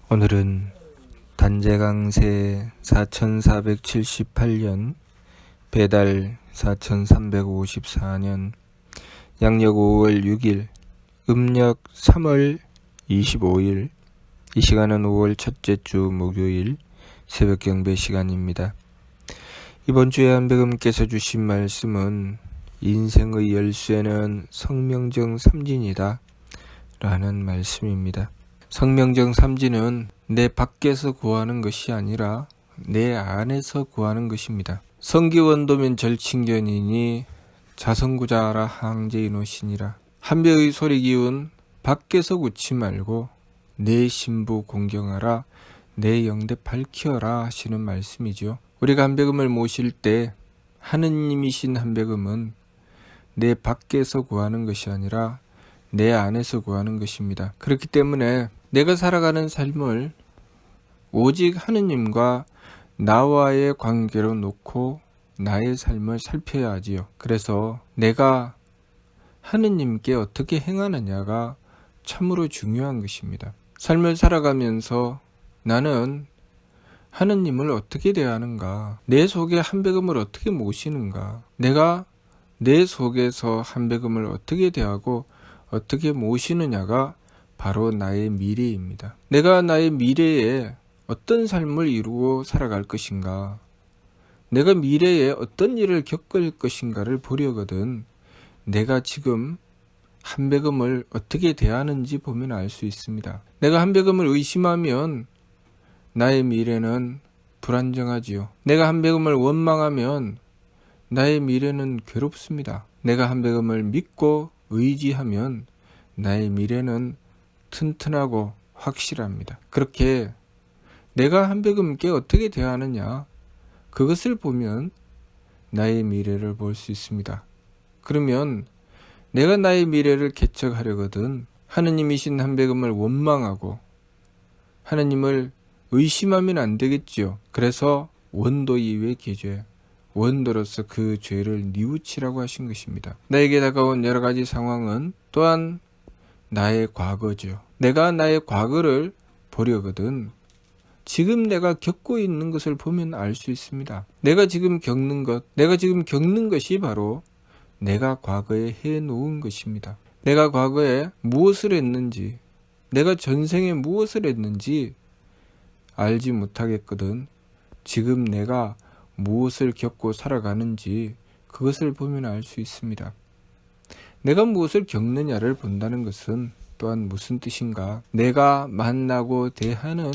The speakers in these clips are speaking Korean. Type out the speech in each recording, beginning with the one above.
오늘은 단재강세 4478년 배달 4354년 양력 5월 6일 음력 3월 25일 이 시간은 5월 첫째 주 목요일 새벽 경배 시간입니다. 이번 주에 한백음께서 주신 말씀은 인생의 열쇠는 성명정 삼진이다 라는 말씀입니다. 성명정 삼진은 내 밖에서 구하는 것이 아니라 내 안에서 구하는 것입니다. 성기원도면 절친견이니 자성구자하라 항제이노시니라. 한배의 소리기운 밖에서 굳지 말고 내 신부 공경하라 내 영대 밝히어라 하시는 말씀이죠. 우리가 한백음을 모실 때 하느님이신 한백음은 내 밖에서 구하는 것이 아니라 내 안에서 구하는 것입니다. 그렇기 때문에 내가 살아가는 삶을 오직 하느님과 나와의 관계로 놓고 나의 삶을 살펴야 하지요. 그래서 내가 하느님께 어떻게 행하느냐가 참으로 중요한 것입니다. 삶을 살아가면서 나는 하느님을 어떻게 대하는가, 내 속에 한백음을 어떻게 모시는가, 내가 내 속에서 한백음을 어떻게 대하고 어떻게 모시느냐가 바로 나의 미래입니다. 내가 나의 미래에 어떤 삶을 이루고 살아갈 것인가, 내가 미래에 어떤 일을 겪을 것인가를 보려거든 내가 지금 한백음을 어떻게 대하는지 보면 알 수 있습니다. 내가 한백음을 의심하면 나의 미래는 불안정하지요. 내가 한백음을 원망하면 나의 미래는 괴롭습니다. 내가 한백음을 믿고 의지하면 나의 미래는 튼튼하고 확실합니다. 그렇게 내가 한백음께 어떻게 대하느냐, 그것을 보면 나의 미래를 볼 수 있습니다. 그러면 내가 나의 미래를 개척하려거든 하느님이신 한백음을 원망하고 하느님을 의심하면 안 되겠지요. 그래서 원도 이외의 계죄, 원도로서 그 죄를 뉘우치라고 하신 것입니다. 나에게 다가온 여러 가지 상황은 또한 나의 과거죠. 내가 나의 과거를 보려거든 지금 내가 겪고 있는 것을 보면 알 수 있습니다. 내가 지금 겪는 것이 바로 내가 과거에 해놓은 것입니다. 내가 과거에 무엇을 했는지, 내가 전생에 무엇을 했는지 알지 못하겠거든 지금 내가 무엇을 겪고 살아가는지 그것을 보면 알 수 있습니다. 내가 무엇을 겪느냐를 본다는 것은 또한 무슨 뜻인가? 내가 만나고 대하는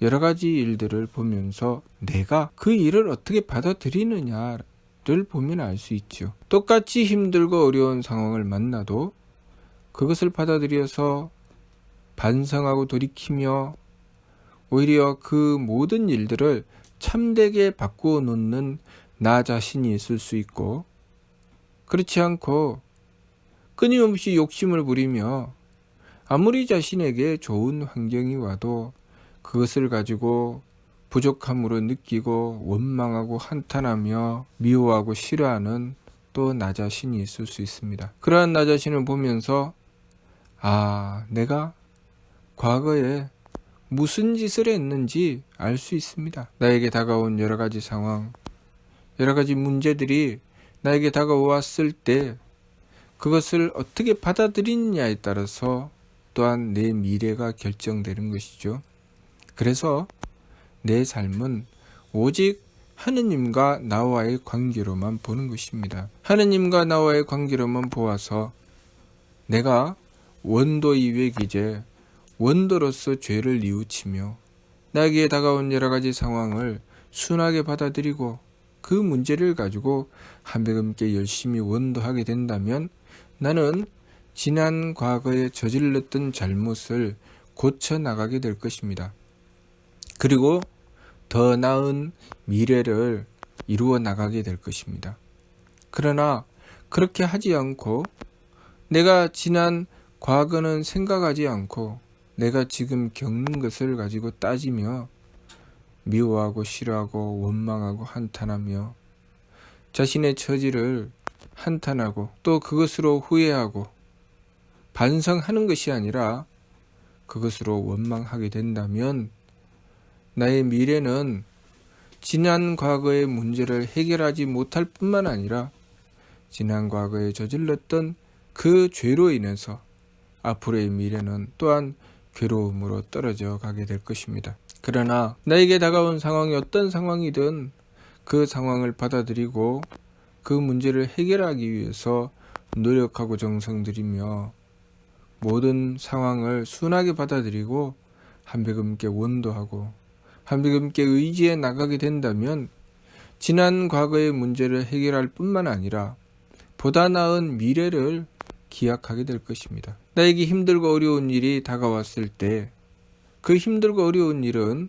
여러 가지 일들을 보면서 내가 그 일을 어떻게 받아들이느냐를 보면 알 수 있죠. 똑같이 힘들고 어려운 상황을 만나도 그것을 받아들여서 반성하고 돌이키며 오히려 그 모든 일들을 참되게 바꾸어 놓는 나 자신이 있을 수 있고, 그렇지 않고 끊임없이 욕심을 부리며 아무리 자신에게 좋은 환경이 와도 그것을 가지고 부족함으로 느끼고 원망하고 한탄하며 미워하고 싫어하는 또 나 자신이 있을 수 있습니다. 그러한 나 자신을 보면서 내가 과거에 무슨 짓을 했는지 알 수 있습니다. 나에게 다가온 여러 가지 상황, 여러 가지 문제들이 나에게 다가왔을 때 그것을 어떻게 받아들이느냐에 따라서 또한 내 미래가 결정되는 것이죠. 그래서 내 삶은 오직 하느님과 나와의 관계로만 보는 것입니다. 하느님과 나와의 관계로만 보아서 내가 원도 이외 기재, 원도로서 죄를 뉘우치며 나에게 다가온 여러 가지 상황을 순하게 받아들이고 그 문제를 가지고 한백음께 열심히 원도하게 된다면 나는 지난 과거에 저질렀던 잘못을 고쳐나가게 될 것입니다. 그리고 더 나은 미래를 이루어 나가게 될 것입니다. 그러나 그렇게 하지 않고 내가 지난 과거는 생각하지 않고 내가 지금 겪는 것을 가지고 따지며 미워하고 싫어하고 원망하고 한탄하며 자신의 처지를 한탄하고 또 그것으로 후회하고 반성하는 것이 아니라 그것으로 원망하게 된다면 나의 미래는 지난 과거의 문제를 해결하지 못할 뿐만 아니라 지난 과거에 저질렀던 그 죄로 인해서 앞으로의 미래는 또한 괴로움으로 떨어져 가게 될 것입니다. 그러나 나에게 다가온 상황이 어떤 상황이든 그 상황을 받아들이고 그 문제를 해결하기 위해서 노력하고 정성 들이며 모든 상황을 순하게 받아들이고 한백음께 원도하고 한백음께 의지해 나가게 된다면 지난 과거의 문제를 해결할 뿐만 아니라 보다 나은 미래를 기약하게 될 것입니다. 나에게 힘들고 어려운 일이 다가왔을 때 그 힘들고 어려운 일은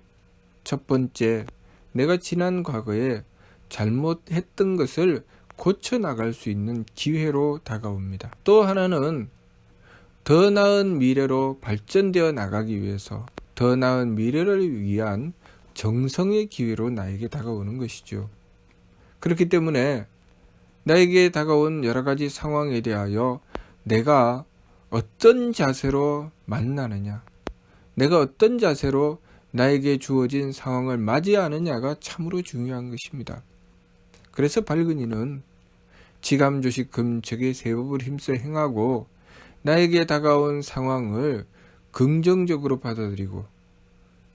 첫 번째, 내가 지난 과거에 잘못했던 것을 고쳐나갈 수 있는 기회로 다가옵니다. 또 하나는 더 나은 미래로 발전되어 나가기 위해서 더 나은 미래를 위한 정성의 기회로 나에게 다가오는 것이죠. 그렇기 때문에 나에게 다가온 여러 가지 상황에 대하여 내가 어떤 자세로 만나느냐, 내가 어떤 자세로 나에게 주어진 상황을 맞이하느냐가 참으로 중요한 것입니다. 그래서 발근이는 지감조식 금척의 세법을 힘써 행하고 나에게 다가온 상황을 긍정적으로 받아들이고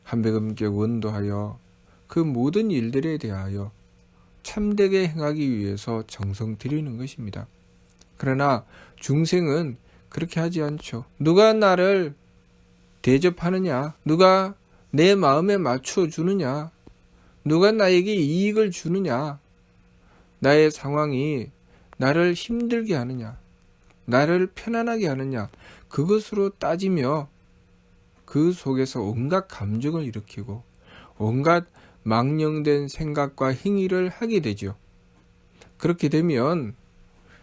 한백음께 원도하여 그 모든 일들에 대하여 참되게 행하기 위해서 정성 들이는 것입니다. 그러나 중생은 그렇게 하지 않죠. 누가 나를 대접하느냐, 누가 내 마음에 맞춰 주느냐, 누가 나에게 이익을 주느냐, 나의 상황이 나를 힘들게 하느냐, 나를 편안하게 하느냐, 그것으로 따지며 그 속에서 온갖 감정을 일으키고 온갖 망령된 생각과 행위를 하게 되죠. 그렇게 되면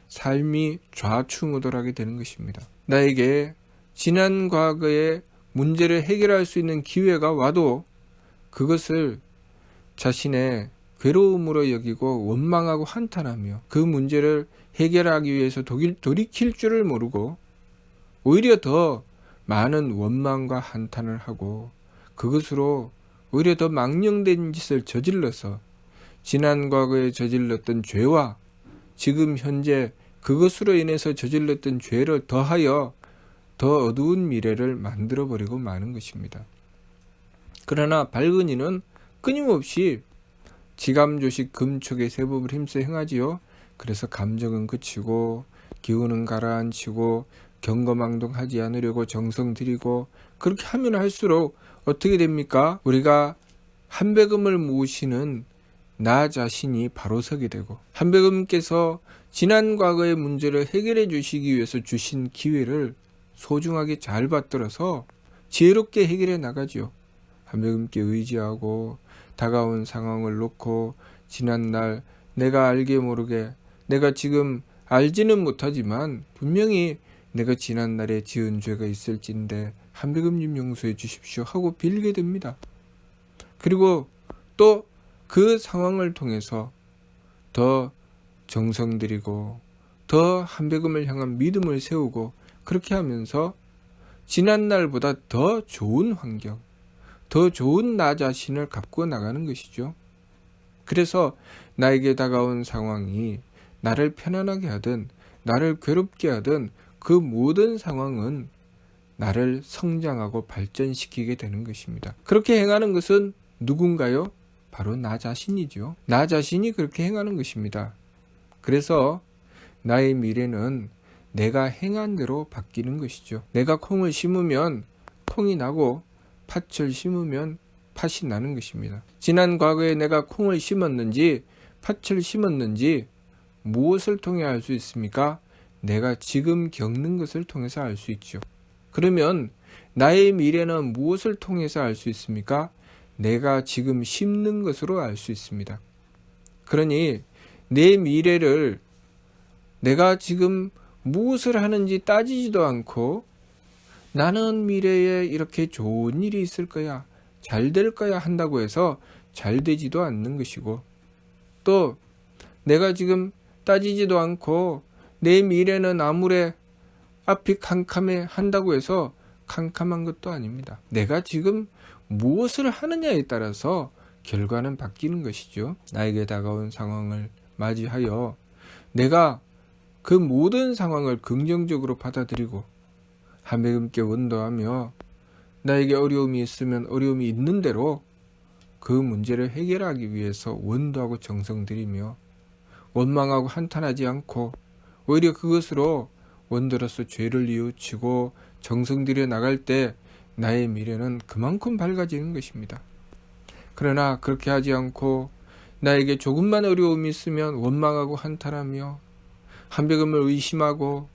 삶이 좌충우돌하게 되는 것입니다. 나에게 지난 과거의 문제를 해결할 수 있는 기회가 와도 그것을 자신의 괴로움으로 여기고 원망하고 한탄하며 그 문제를 해결하기 위해서 돌이킬 줄을 모르고 오히려 더 많은 원망과 한탄을 하고 그것으로 오히려 더 망령된 짓을 저질러서 지난 과거에 저질렀던 죄와 지금 현재 그것으로 인해서 저질렀던 죄를 더하여 더 어두운 미래를 만들어버리고 마는 것입니다. 그러나 발근이는 끊임없이 지감조식 금촉의 세법을 힘써 행하지요. 그래서 감정은 그치고 기운은 가라앉히고 경거망동하지 않으려고 정성 들이고 그렇게 하면 할수록 어떻게 됩니까? 우리가 한백음을 모시는 나 자신이 바로 서게 되고 한백음께서 지난 과거의 문제를 해결해 주시기 위해서 주신 기회를 소중하게 잘 받들어서 지혜롭게 해결해 나가죠. 한백음께 의지하고 다가온 상황을 놓고 지난날 내가 알게 모르게 내가 지금 알지는 못하지만 분명히 내가 지난날에 지은 죄가 있을진데 한백음님 용서해 주십시오 하고 빌게 됩니다. 그리고 또 그 상황을 통해서 더 정성 들이고 더 한백음을 향한 믿음을 세우고 그렇게 하면서 지난날보다 더 좋은 환경, 더 좋은 나 자신을 갖고 나가는 것이죠. 그래서 나에게 다가온 상황이 나를 편안하게 하든 나를 괴롭게 하든 그 모든 상황은 나를 성장하고 발전시키게 되는 것입니다. 그렇게 행하는 것은 누군가요? 바로 나 자신이죠. 나 자신이 그렇게 행하는 것입니다. 그래서 나의 미래는 내가 행한 대로 바뀌는 것이죠. 내가 콩을 심으면 콩이 나고 팥을 심으면 팥이 나는 것입니다. 지난 과거에 내가 콩을 심었는지 팥을 심었는지 무엇을 통해 알 수 있습니까? 내가 지금 겪는 것을 통해서 알 수 있죠. 그러면 나의 미래는 무엇을 통해서 알 수 있습니까? 내가 지금 심는 것으로 알 수 있습니다. 그러니 내 미래를 내가 지금 무엇을 하는지 따지지도 않고 나는 미래에 이렇게 좋은 일이 있을 거야, 잘 될 거야 한다고 해서 잘 되지도 않는 것이고 또 내가 지금 따지지도 않고 내 미래는 아무래 앞이 캄캄해 한다고 해서 캄캄한 것도 아닙니다. 내가 지금 무엇을 하느냐에 따라서 결과는 바뀌는 것이죠. 나에게 다가온 상황을 맞이하여 내가 그 모든 상황을 긍정적으로 받아들이고 한백음께 원도하며 나에게 어려움이 있으면 어려움이 있는 대로 그 문제를 해결하기 위해서 원도하고 정성 들이며 원망하고 한탄하지 않고 오히려 그것으로 원더로서 죄를 뉘우치고 정성 들여 나갈 때 나의 미래는 그만큼 밝아지는 것입니다. 그러나 그렇게 하지 않고 나에게 조금만 어려움이 있으면 원망하고 한탄하며 한백음을 의심하고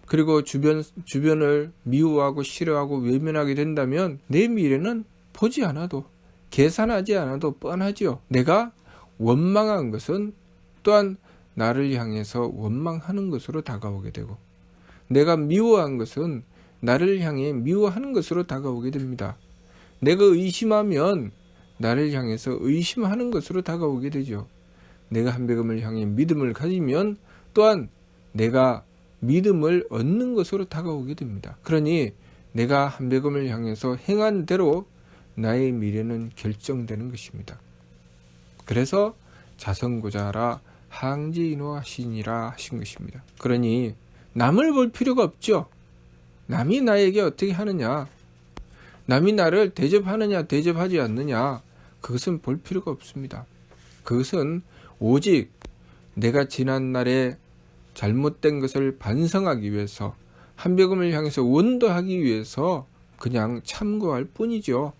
그리고 주변을 미워하고 싫어하고 외면하게 된다면 내 미래는 보지 않아도 계산하지 않아도 뻔하지요. 내가 원망한 것은 또한 나를 향해서 원망하는 것으로 다가오게 되고 내가 미워한 것은 나를 향해 미워하는 것으로 다가오게 됩니다. 내가 의심하면 나를 향해서 의심하는 것으로 다가오게 되죠. 내가 한백음을 향해 믿음을 가지면 또한 내가 믿음을 얻는 것으로 다가오게 됩니다. 그러니 내가 한백음을 향해서 행한 대로 나의 미래는 결정되는 것입니다. 그래서 자선고자하라 항지인호하시니라 하신 것입니다. 그러니 남을 볼 필요가 없죠. 남이 나에게 어떻게 하느냐, 남이 나를 대접하느냐 대접하지 않느냐, 그것은 볼 필요가 없습니다. 그것은 오직 내가 지난날에 잘못된 것을 반성하기 위해서 한백음을 향해서 원도하기 위해서 그냥 참고할 뿐이죠.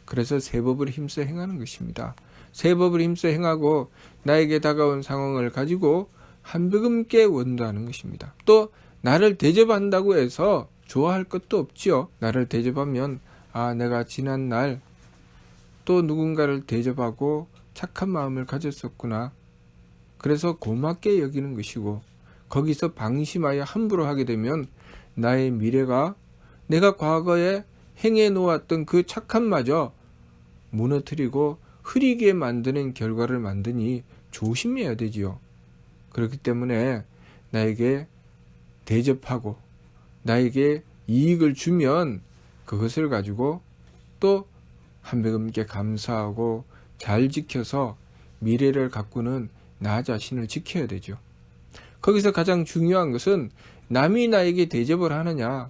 그래서 세법을 힘써 행하는 것입니다. 세법을 힘써 행하고 나에게 다가온 상황을 가지고 한백음께 원도하는 것입니다. 또 나를 대접한다고 해서 좋아할 것도 없지요. 나를 대접하면 내가 지난날 또 누군가를 대접하고 착한 마음을 가졌었구나. 그래서 고맙게 여기는 것이고 거기서 방심하여 함부로 하게 되면 나의 미래가 내가 과거에 행해 놓았던 그 착함마저 무너뜨리고 흐리게 만드는 결과를 만드니 조심해야 되지요. 그렇기 때문에 나에게 대접하고 나에게 이익을 주면 그것을 가지고 또 한백음께 감사하고 잘 지켜서 미래를 가꾸는 나 자신을 지켜야 되죠. 거기서 가장 중요한 것은 남이 나에게 대접을 하느냐,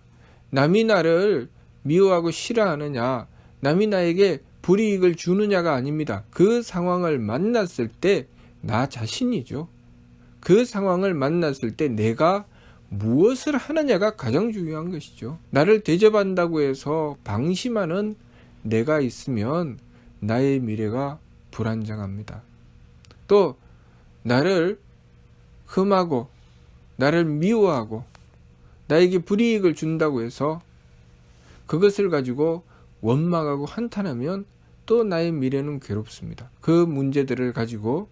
남이 나를 미워하고 싫어하느냐, 남이 나에게 불이익을 주느냐가 아닙니다. 그 상황을 만났을 때 나 자신이죠. 그 상황을 만났을 때 내가 무엇을 하느냐가 가장 중요한 것이죠. 나를 대접한다고 해서 방심하는 내가 있으면 나의 미래가 불안정합니다. 또 나를 흠하고 나를 미워하고 나에게 불이익을 준다고 해서 그것을 가지고 원망하고 한탄하면 또 나의 미래는 괴롭습니다. 그 문제들을 가지고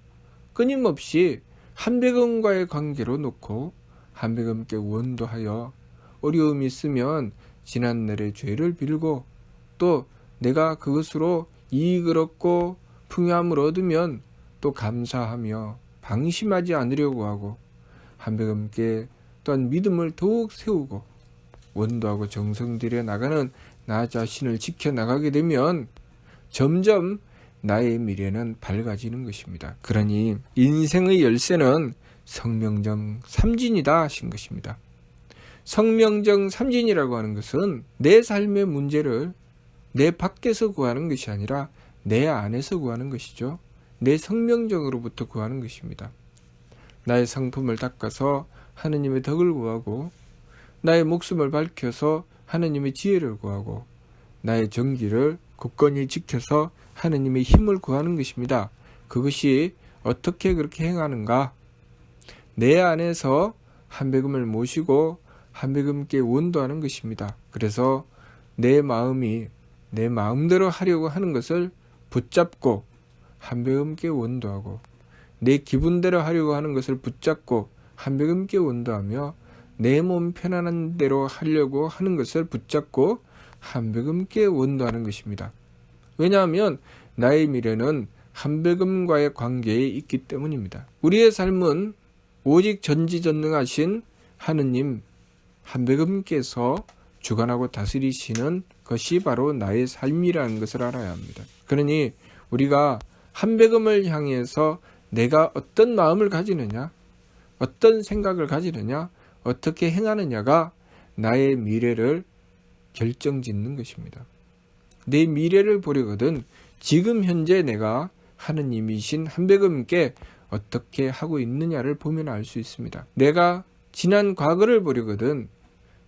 끊임없이 한백음과의 관계로 놓고 한백음께 원도하여 어려움이 있으면 지난날의 죄를 빌고 또 내가 그것으로 이익을 얻고 풍요함을 얻으면 또 감사하며 방심하지 않으려고 하고 한백음께 또한 믿음을 더욱 세우고 원도하고 정성 들여 나가는 나 자신을 지켜나가게 되면 점점 나의 미래는 밝아지는 것입니다. 그러니 인생의 열쇠는 성명정 삼진이다 하신 것입니다. 성명정 삼진이라고 하는 것은 내 삶의 문제를 내 밖에서 구하는 것이 아니라 내 안에서 구하는 것이죠. 내 성명정으로부터 구하는 것입니다. 나의 상품을 닦아서 하느님의 덕을 구하고 나의 목숨을 밝혀서 하느님의 지혜를 구하고 나의 정기를 굳건히 지켜서 하느님의 힘을 구하는 것입니다. 그것이 어떻게 그렇게 행하는가? 내 안에서 한백음을 모시고 한백음께 원도하는 것입니다. 그래서 내 마음이 내 마음대로 하려고 하는 것을 붙잡고 한백음께 원도하고 내 기분대로 하려고 하는 것을 붙잡고 한백음께 원도하며 내 몸 편안한 대로 하려고 하는 것을 붙잡고 한백음께 원도하는 것입니다. 왜냐하면 나의 미래는 한백음과의 관계에 있기 때문입니다. 우리의 삶은 오직 전지전능하신 하느님 한백음께서 주관하고 다스리시는 것이 바로 나의 삶이라는 것을 알아야 합니다. 그러니 우리가 한백음을 향해서 내가 어떤 마음을 가지느냐, 어떤 생각을 가지느냐, 어떻게 행하느냐가 나의 미래를 결정짓는 것입니다. 내 미래를 보려거든 지금 현재 내가 하느님이신 한백음께 어떻게 하고 있느냐를 보면 알 수 있습니다. 내가 지난 과거를 보려거든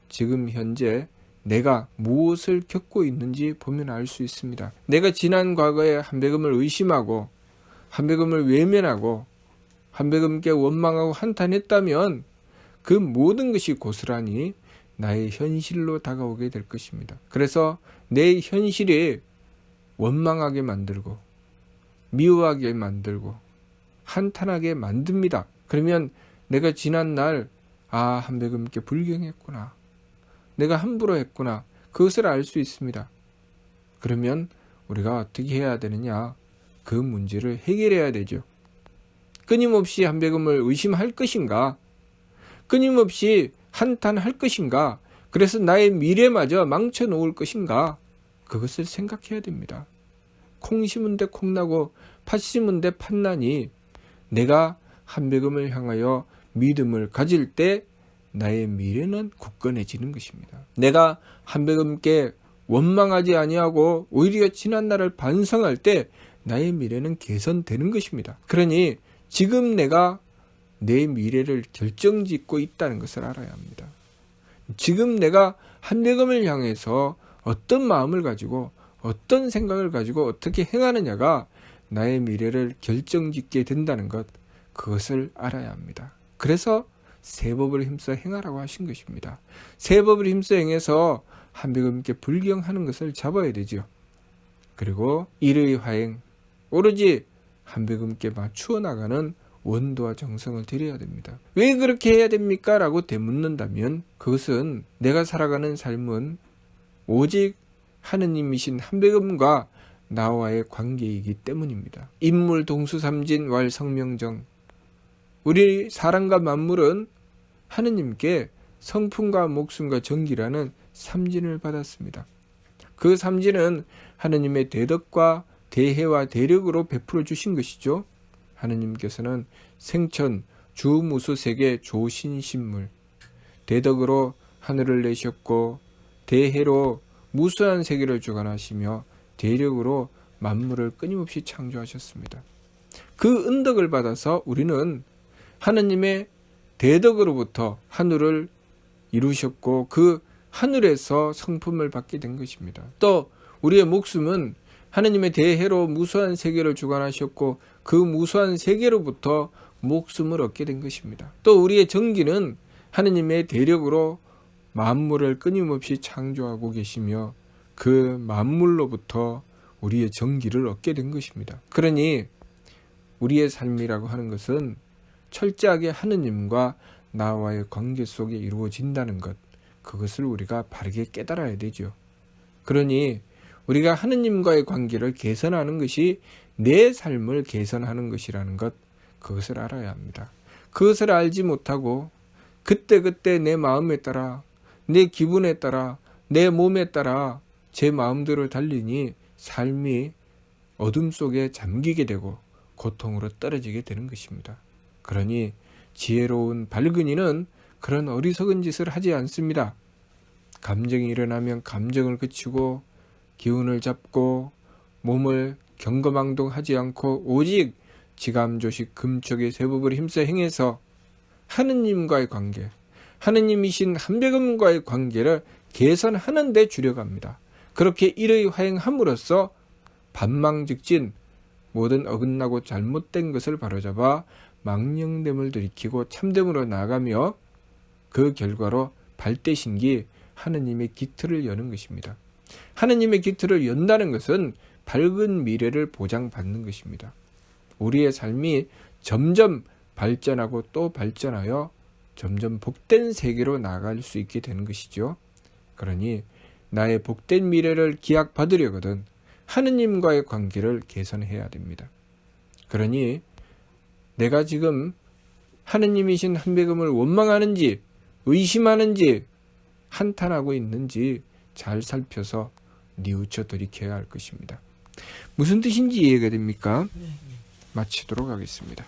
지금 현재 내가 무엇을 겪고 있는지 보면 알 수 있습니다. 내가 지난 과거에 한백음을 의심하고 한백음을 외면하고 한백음께 원망하고 한탄했다면 그 모든 것이 고스란히 나의 현실로 다가오게 될 것입니다. 그래서 내 현실이 원망하게 만들고 미워하게 만들고 한탄하게 만듭니다. 그러면 내가 지난날 한백음께 불경했구나, 내가 함부로 했구나, 그것을 알 수 있습니다. 그러면 우리가 어떻게 해야 되느냐, 그 문제를 해결해야 되죠. 끊임없이 한백음을 의심할 것인가, 끊임없이 한탄할 것인가, 그래서 나의 미래마저 망쳐놓을 것인가, 그것을 생각해야 됩니다. 콩 심은 데 콩나고 팥 심은 데 팥나니 내가 한백음을 향하여 믿음을 가질 때 나의 미래는 굳건해지는 것입니다. 내가 한백음께 원망하지 아니하고 오히려 지난날을 반성할 때 나의 미래는 개선되는 것입니다. 그러니 지금 내가 내 미래를 결정짓고 있다는 것을 알아야 합니다. 지금 내가 한백음을 향해서 어떤 마음을 가지고 어떤 생각을 가지고 어떻게 행하느냐가 나의 미래를 결정짓게 된다는 것, 그것을 알아야 합니다. 그래서 세법을 힘써 행하라고 하신 것입니다. 세법을 힘써 행해서 한백음께 불경하는 것을 잡아야 되죠. 그리고 일의 화행, 오로지 한백음께 맞추어 나가는 원도와 정성을 들여야 됩니다. 왜 그렇게 해야 됩니까? 라고 되묻는다면 그것은 내가 살아가는 삶은 오직 하느님이신 한백음과 나와의 관계이기 때문입니다. 인물 동수삼진 왈 성명정, 우리 사람과 만물은 하느님께 성품과 목숨과 정기라는 삼진을 받았습니다. 그 삼진은 하느님의 대덕과 대혜와 대력으로 베풀어 주신 것이죠. 하느님께서는 생천, 주무수 세계 조신신물, 대덕으로 하늘을 내셨고 대혜로 무수한 세계를 주관하시며 대력으로 만물을 끊임없이 창조하셨습니다. 그 은덕을 받아서 우리는 하느님의 대덕으로부터 하늘을 이루셨고 그 하늘에서 성품을 받게 된 것입니다. 또 우리의 목숨은 하느님의 대혜로 무수한 세계를 주관하셨고 그 무수한 세계로부터 목숨을 얻게 된 것입니다. 또 우리의 정기는 하느님의 대력으로 만물을 끊임없이 창조하고 계시며 그 만물로부터 우리의 정기를 얻게 된 것입니다. 그러니 우리의 삶이라고 하는 것은 철저하게 하느님과 나와의 관계 속에 이루어진다는 것, 그것을 우리가 바르게 깨달아야 되죠. 그러니 우리가 하느님과의 관계를 개선하는 것이 내 삶을 개선하는 것이라는 것, 그것을 알아야 합니다. 그것을 알지 못하고 그때그때 내 마음에 따라, 내 기분에 따라, 내 몸에 따라 제 마음대로 달리니 삶이 어둠 속에 잠기게 되고 고통으로 떨어지게 되는 것입니다. 그러니 지혜로운 발근이는 그런 어리석은 짓을 하지 않습니다. 감정이 일어나면 감정을 그치고 기운을 잡고 몸을 경거망동하지 않고 오직 지감조식 금촉의 세법을 힘써 행해서 하느님과의 관계, 하느님이신 한백음과의 관계를 개선하는 데 주력합니다. 그렇게 일의 화행함으로써 반망즉진 모든 어긋나고 잘못된 것을 바로잡아 망령됨을 들이키고 참됨으로 나아가며 그 결과로 발대신기 하느님의 기틀을 여는 것입니다. 하느님의 기틀을 연다는 것은 밝은 미래를 보장받는 것입니다. 우리의 삶이 점점 발전하고 또 발전하여 점점 복된 세계로 나아갈 수 있게 되는 것이죠. 그러니 나의 복된 미래를 기약받으려거든 하느님과의 관계를 개선해야 됩니다. 그러니 내가 지금 하느님이신 한백음을 원망하는지 의심하는지 한탄하고 있는지 잘 살펴서 뉘우쳐 돌이켜야 할 것입니다. 무슨 뜻인지 이해가 됩니까? 마치도록 하겠습니다.